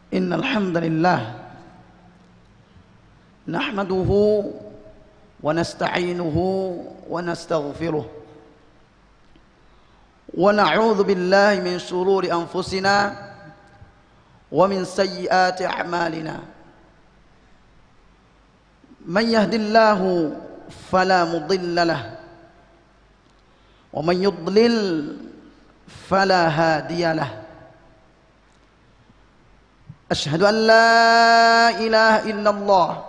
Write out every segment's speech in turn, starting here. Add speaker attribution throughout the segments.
Speaker 1: إن الحمد لله نحمده ونستعينه ونستغفره ونعوذ بالله من شرور أنفسنا ومن سيئات أعمالنا من يهد الله فلا مضل له ومن يضلل فلا هادي له أشهد أن لا إله إلا الله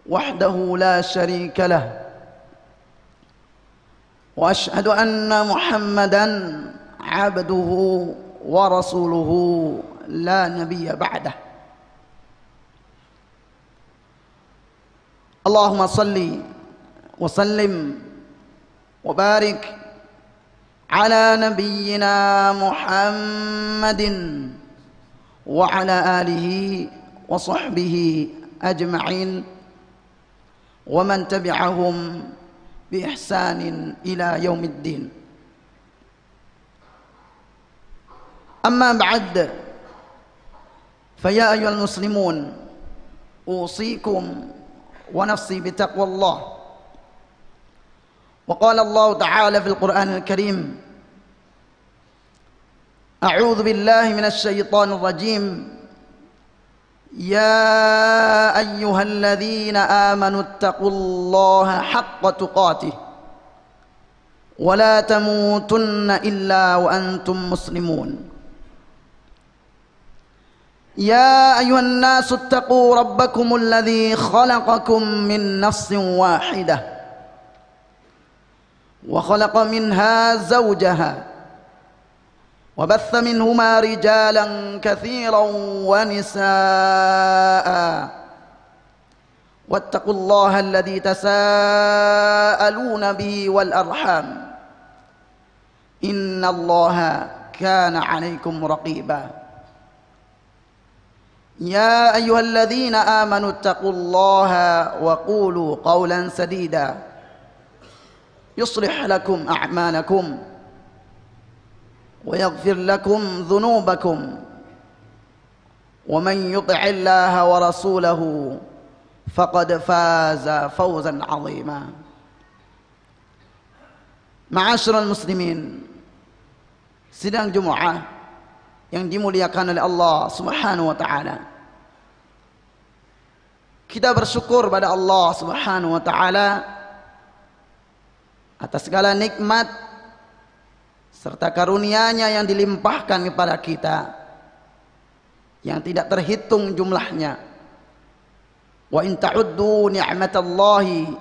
Speaker 1: وحده لا شريك له وأشهد أن محمدا عبده ورسوله لا نبي بعده اللهم صل وسلم وبارك على نبينا محمد وعلى آله وصحبه أجمعين ومن تبعهم بإحسان إلى يوم الدين أما بعد فيا أيها المسلمون أوصيكم ونفسي بتقوى الله وقال الله تعالى في القرآن الكريم أعوذ بالله من الشيطان الرجيم يا أيها الذين آمنوا اتقوا الله حق تقاته ولا تموتن إلا وأنتم مسلمون يا أيها الناس اتقوا ربكم الذي خلقكم من نفس واحدة وخلق منها زوجها وبث منهما رجالا كثيرا ونساء واتقوا الله الذي تساءلون به والأرحام إن الله كان عليكم رقيبا يا أيها الذين آمنوا اتقوا الله وقولوا قولا سديدا يصلح لكم أعمالكم ويغفر لكم ذنوبكم ومن يطع الله ورسوله فقد فاز فوزا عظيما Ma'asyiral muslimin, sidang Jumat yang dimuliakan oleh Allah Subhanahu wa taala. Kita bersyukur pada Allah Subhanahu wa taala atas segala nikmat serta karunia-Nya yang dilimpahkan kepada kita yang tidak terhitung jumlahnya. Wa in ta'uddu ni'matallahi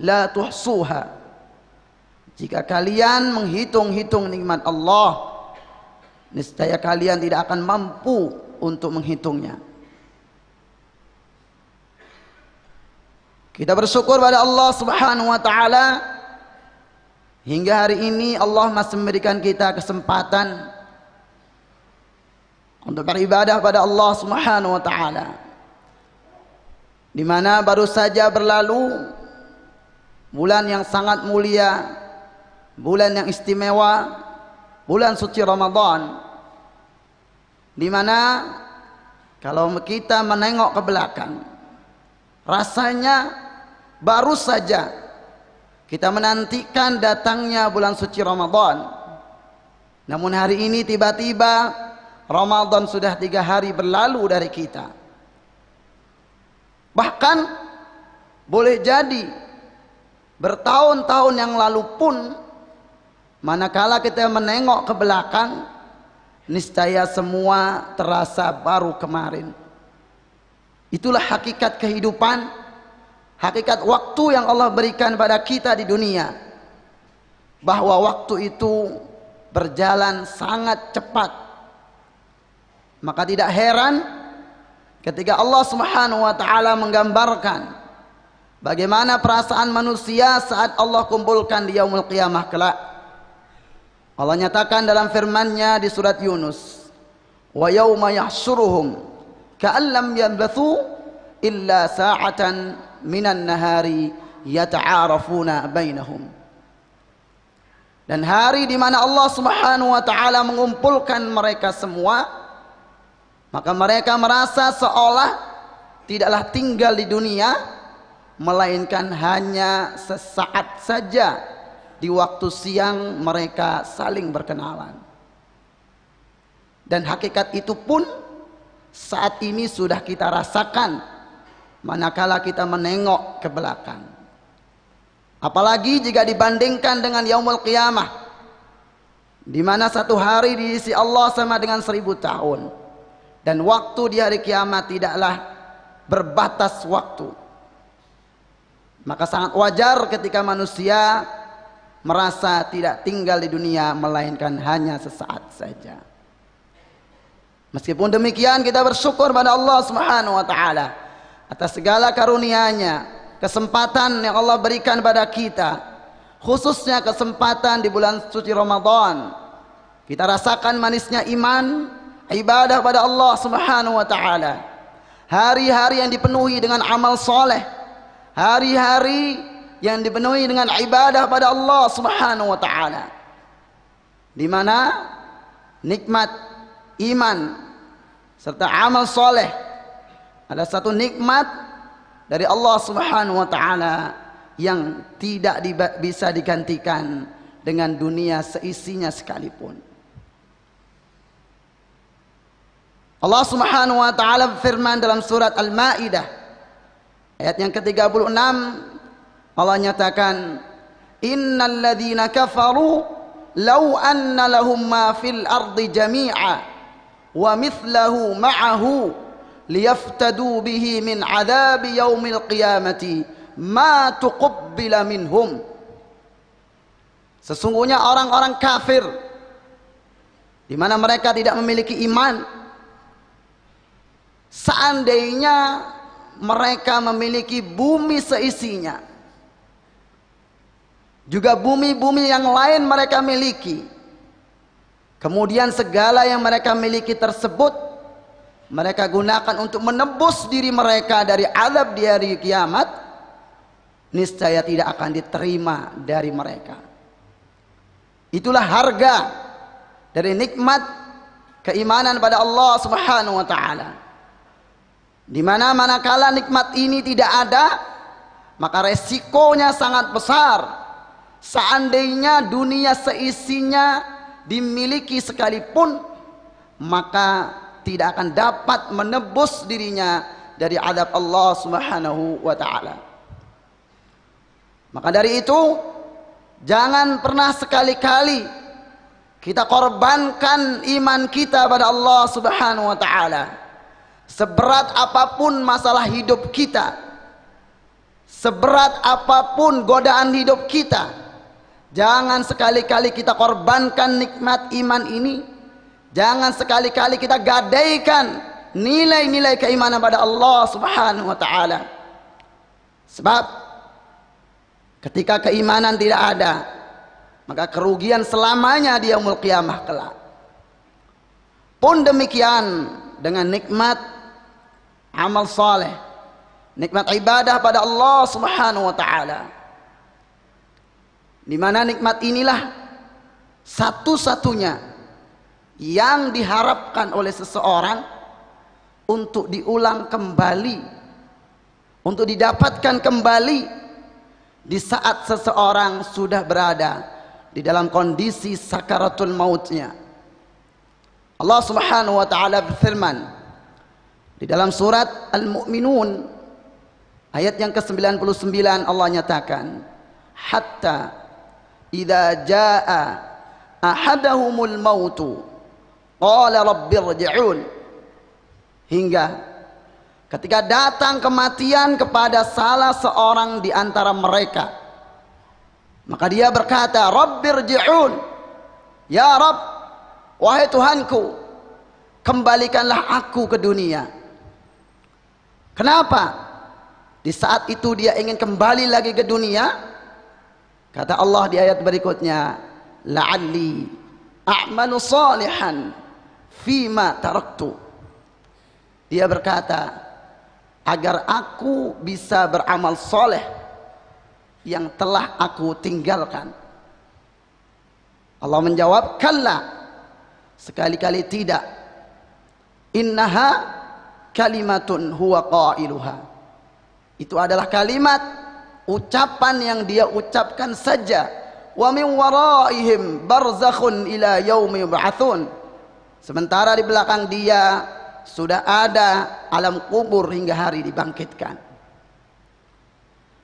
Speaker 1: la tuhsuha. Jika kalian menghitung-hitung nikmat Allah, niscaya kalian tidak akan mampu untuk menghitungnya. Kita bersyukur pada Allah Subhanahu wa taala hingga hari ini Allah masih memberikan kita kesempatan untuk beribadah pada Allah Subhanahu wa taala, di mana baru saja berlalu bulan yang sangat mulia, bulan yang istimewa, bulan suci Ramadan, di mana kalau kita menengok ke belakang rasanya baru saja kita menantikan datangnya bulan suci Ramadan. Namun hari ini tiba-tiba Ramadan sudah 3 hari berlalu dari kita. Bahkan boleh jadi bertahun-tahun yang lalu pun, manakala kita menengok ke belakang, niscaya semua terasa baru kemarin. Itulah hakikat kehidupan, hakikat waktu yang Allah berikan pada kita di dunia, bahwa waktu itu berjalan sangat cepat. Maka tidak heran ketika Allah Subhanahu wa taala menggambarkan bagaimana perasaan manusia saat Allah kumpulkan di yaumul qiyamah kelak. Allah nyatakan dalam firman-Nya di surat Yunus, wa yauma yahsyuruhum ka'an lam yalbathu illa sa'atan minan nahari yata'arafuna bainahum. Dan hari di mana Allah Subhanahu wa taala mengumpulkan mereka semua, Maka mereka merasa seolah tidaklah tinggal di dunia, melainkan hanya sesaat saja di waktu siang mereka saling berkenalan. Dan hakikat itu pun saat ini sudah kita rasakan manakala kita menengok ke belakang. Apalagi jika dibandingkan dengan yaumul qiyamah, di mana satu hari di sisi Allah sama dengan 1000 tahun. Dan waktu di hari kiamat tidaklah berbatas waktu. Maka sangat wajar ketika manusia merasa tidak tinggal di dunia, melainkan hanya sesaat saja. Meskipun demikian, kita bersyukur pada Allah Subhanahu wa taala atas segala karunia-Nya, kesempatan yang Allah berikan pada kita, khususnya kesempatan di bulan suci Ramadan. Kita rasakan manisnya iman, ibadah pada Allah Subhanahu wa taala. Hari-hari yang dipenuhi dengan amal soleh, hari-hari yang dipenuhi dengan ibadah pada Allah Subhanahu wa taala, di mana nikmat iman serta amal soleh adalah satu nikmat dari Allah Subhanahu wa taala yang tidak bisa digantikan dengan dunia seisinya sekalipun. Allah Subhanahu wa taala berfirman dalam surat Al-Maidah ayat yang ke-36, Allah nyatakan, innal ladzina kafaru law anna lahum ma fil ardi jami'a wa mithlahu ma'ahu liyaftadu bihi min adzabi yaumil qiyamati ma tuqabbila minhum. Sesungguhnya orang-orang kafir di mana mereka tidak memiliki iman, seandainya mereka memiliki bumi seisinya, juga bumi-bumi yang lain mereka miliki, kemudian segala yang mereka miliki tersebut mereka gunakan untuk menebus diri mereka dari azab di hari kiamat, niscaya tidak akan diterima dari mereka. Itulah harga dari nikmat keimanan pada Allah Subhanahu wa taala. Di mana manakala nikmat ini tidak ada, maka resikonya sangat besar. Seandainya dunia seisinya dimiliki sekalipun, maka tidak akan dapat menebus dirinya dari azab Allah Subhanahu wa taala. Maka dari itu, jangan pernah sekali-kali kita korbankan iman kita pada Allah Subhanahu wa taala. Seberat apapun masalah hidup kita, seberat apapun godaan hidup kita, jangan sekali-kali kita korbankan nikmat iman ini. Jangan sekali-kali kita gadaikan nilai-nilai keimanan pada Allah Subhanahu wa taala. Sebab ketika keimanan tidak ada, maka kerugian selamanya di yaumul qiyamah kelak. Pun demikian dengan nikmat amal saleh, nikmat ibadah pada Allah Subhanahu wa taala, di mana nikmat inilah satu-satunya yang diharapkan oleh seseorang untuk diulang kembali, untuk didapatkan kembali di saat seseorang sudah berada di dalam kondisi sakaratul mautnya. Allah Subhanahu wa taala berfirman di dalam surat Al-Mu'minun ayat yang ke-99, Allah nyatakan, hatta idza jaa ahadahumul mautu qala rabbirji'un, hingga ketika datang kematian kepada salah seorang di antara mereka, maka dia berkata, rabbirji'un, ya Rabb, wahai Tuhanku, kembalikanlah aku ke dunia. Kenapa? Di saat itu dia ingin kembali lagi ke dunia. Kata Allah di ayat berikutnya, la'alli a'malu salihan fima taraktu. Dia berkata, agar aku bisa beramal soleh yang telah aku tinggalkan. Allah menjawab, kalla, sekali-kali tidak. innaha kalimatun huwa qailuha. Itu adalah kalimat, ucapan yang dia ucapkan saja. Wa min waraihim barzakhun ila yaumi yub'atsun. Sementara di belakang dia sudah ada alam kubur hingga hari dibangkitkan.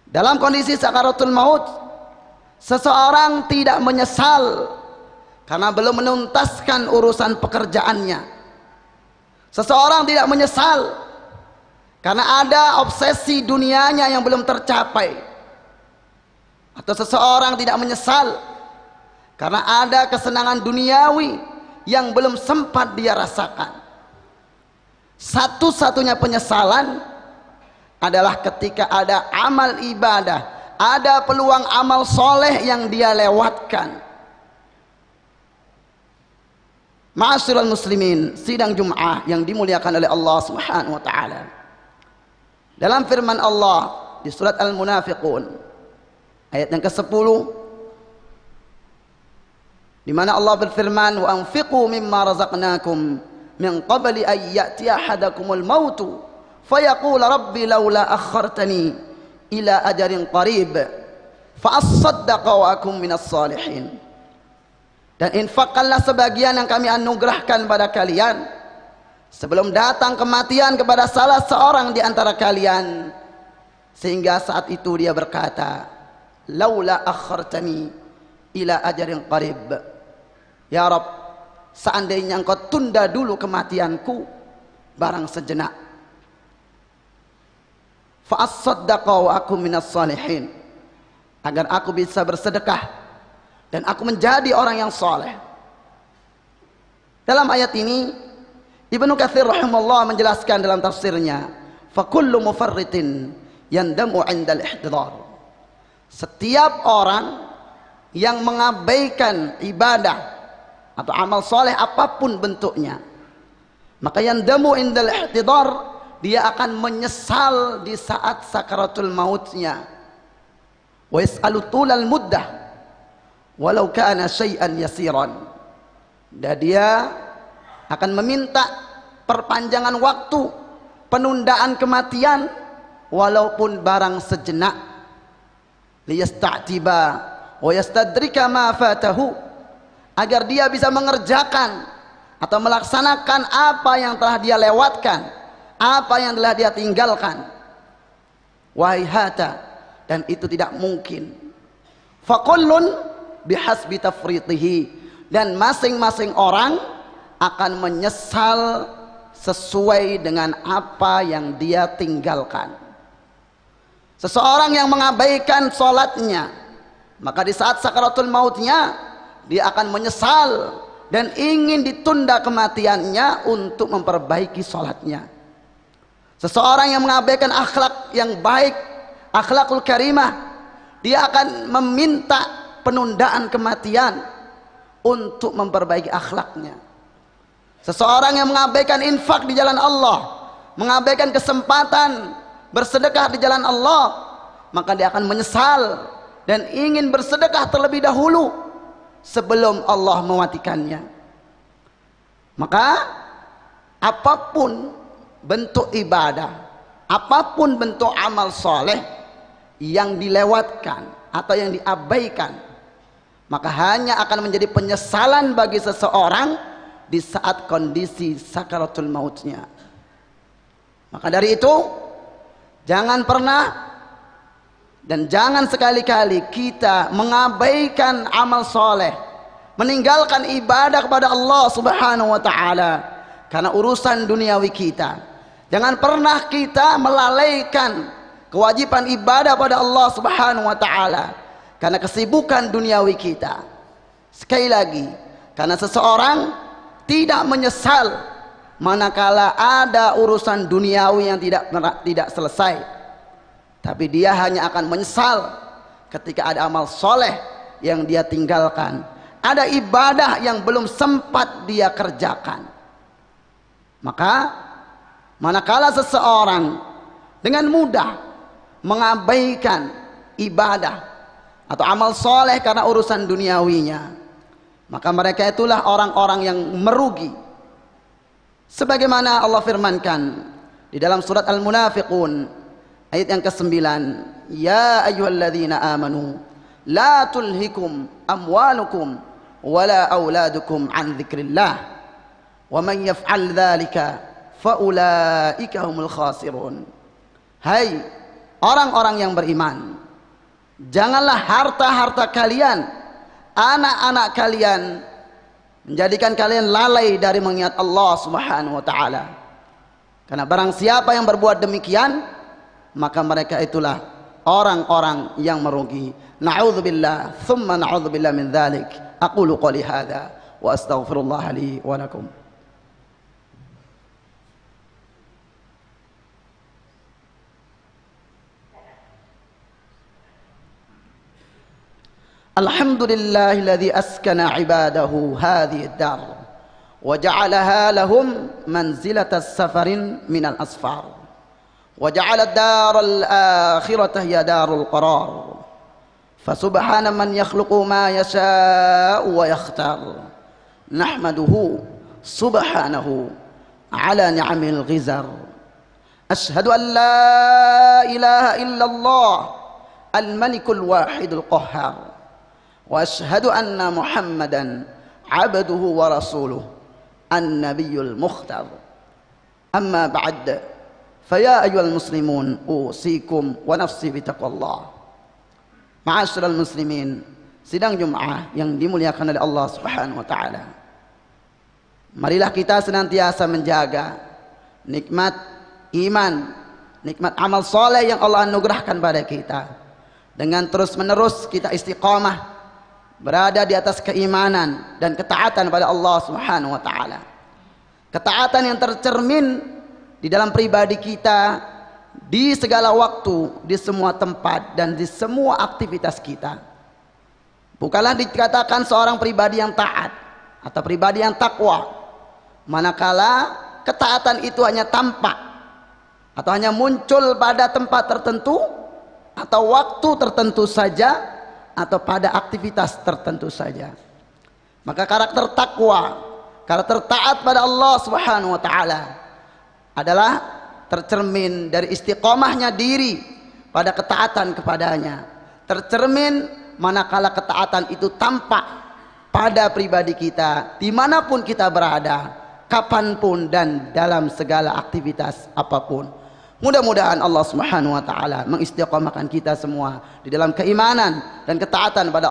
Speaker 1: Dalam kondisi sakaratul maut, seseorang tidak menyesal karena belum menuntaskan urusan pekerjaannya. Seseorang tidak menyesal karena ada obsesi dunianya yang belum tercapai. Atau seseorang tidak menyesal karena ada kesenangan duniawi yang belum sempat dia rasakan. Satu-satunya penyesalan adalah ketika ada amal ibadah, ada peluang amal soleh yang dia lewatkan. Ma'asyiral muslimin, sidang Jum'ah yang dimuliakan oleh Allah Subhanahu wa taala. Dalam firman Allah di surat Al-Munafiqun ayat yang ke-10, di mana Allah berfirman, wa anfiqu mimma razaqnakum min qabli an ya'tiya ahadakumul mautu fayaqul rabbi laula akhartani ila ajalin qarib fa asaddaqa wa akum minas salihin. Dan infakkanlah sebagian yang kami anugerahkan pada kalian sebelum datang kematian kepada salah seorang di antara kalian, sehingga saat itu dia berkata, laula akhartani ila ajalin qarib, ya Rabb, seandainya engkau tunda dulu kematianku barang sejenak, fa asaddaqa wa akum minas salihin, agar aku bisa bersedekah dan aku menjadi orang yang soleh. Dalam ayat ini Ibnu Katsir rahimahullah menjelaskan dalam tafsirnya, fa kullu mufarritin yandamu 'indal ihtidar. Setiap orang yang mengabaikan ibadah atau amal soleh apapun bentuknya, maka yandamu 'indal ihtidar, dia akan menyesal di saat sakaratul mautnya. Wa yas'alu tulal muddah walau kana syai'an yasiran. Dan dia akan meminta perpanjangan waktu, penundaan kematian walaupun barang sejenak, liyasta'tiba wa yastadrika ma fatahu, agar dia bisa mengerjakan atau melaksanakan apa yang telah dia lewatkan, apa yang telah dia tinggalkan. Waihata, dan itu tidak mungkin. Fakullun bihasbi tafritihi, dan masing-masing orang akan menyesal sesuai dengan apa yang dia tinggalkan. Seseorang yang mengabaikan sholatnya, maka di saat sakaratul mautnya dia akan menyesal dan ingin ditunda kematiannya untuk memperbaiki sholatnya. Seseorang yang mengabaikan akhlak yang baik, akhlakul karimah, dia akan meminta penundaan kematian untuk memperbaiki akhlaknya. Seseorang yang mengabaikan infak di jalan Allah, mengabaikan kesempatan bersedekah di jalan Allah, maka dia akan menyesal dan ingin bersedekah terlebih dahulu sebelum Allah mematikannya. Maka apapun bentuk ibadah, apapun bentuk amal soleh yang dilewatkan atau yang diabaikan, maka hanya akan menjadi penyesalan bagi seseorang di saat kondisi sakaratul mautnya. Maka dari itu, jangan pernah dan jangan sekali-kali kita mengabaikan amal soleh, meninggalkan ibadah kepada Allah Subhanahu wa ta'ala karena urusan duniawi kita. Jangan pernah kita melalaikan kewajiban ibadah pada Allah Subhanahu wa ta'ala karena kesibukan duniawi kita. Sekali lagi, karena seseorang tidak menyesal manakala ada urusan duniawi yang tidak selesai, tapi dia hanya akan menyesal ketika ada amal soleh yang dia tinggalkan, ada ibadah yang belum sempat dia kerjakan. Maka manakala seseorang dengan mudah mengabaikan ibadah atau amal soleh karena urusan duniawinya, maka mereka itulah orang-orang yang merugi. Sebagaimana Allah firmankan di dalam surat Al-Munafiqun ayat yang ke-9, ya ayyuhalladzina amanu la tulhikum amwalukum wala auladukum an dzikrillah wa man yaf'al dzalika faulaika humul khasirun. Hai orang-orang yang beriman, janganlah harta-harta kalian, anak-anak kalian menjadikan kalian lalai dari mengingat Allah Subhanahu wa taala. Karena barang siapa yang berbuat demikian, maka mereka itulah orang-orang yang merugi. Na'udzubillah, thumma na'udzubillah min dzalik. Aqulu qouli hadza wa astaghfirullah li wa lakum. Alhamdulillahilladzi askana ibadahu hadhihi ad-dar wa ja'alaha lahum manzilata safarin minal asfar wa ja'ala ad-dar al-akhirata hiya darul qarar fasubhana man yakhluqu ma yasha'u wa yakhtar nahmaduhu subhanahu ala ni'amil ghizar ashhadu an la ilaha illallah al-malikul wahidul qahhar wa ashhadu anna Muhammadan abduhu wa rasuluh an-nabiyyul mukhtar. Amma ba'd, faya ayyuhal muslimun usikum wa nafsi bitaqwallah. Ma'asyiral muslimin, sidang Jumat yang dimuliakan oleh Allah Subhanahu wa taala. Marilah kita senantiasa menjaga nikmat iman, nikmat amal soleh yang Allah anugerahkan pada kita. Dengan terus-menerus kita istiqamah berada di atas keimanan dan ketaatan pada Allah Subhanahu wa taala. Ketaatan yang tercermin di dalam pribadi kita di segala waktu, di semua tempat dan di semua aktivitas kita. Bukanlah dikatakan seorang pribadi yang taat atau pribadi yang takwa manakala ketaatan itu hanya tampak atau hanya muncul pada tempat tertentu atau waktu tertentu saja atau pada aktivitas tertentu saja. Maka karakter takwa, karakter taat pada Allah Subhanahu wa taala adalah tercermin dari istiqomahnya diri pada ketaatan kepadanya. Tercermin manakala ketaatan itu tampak pada pribadi kita dimanapun kita berada, kapanpun dan dalam segala aktivitas apapun. Mudah-mudahan Allah Subhanahu wa taala mengistiqomahkan kita semua di dalam keimanan dan ketaatan pada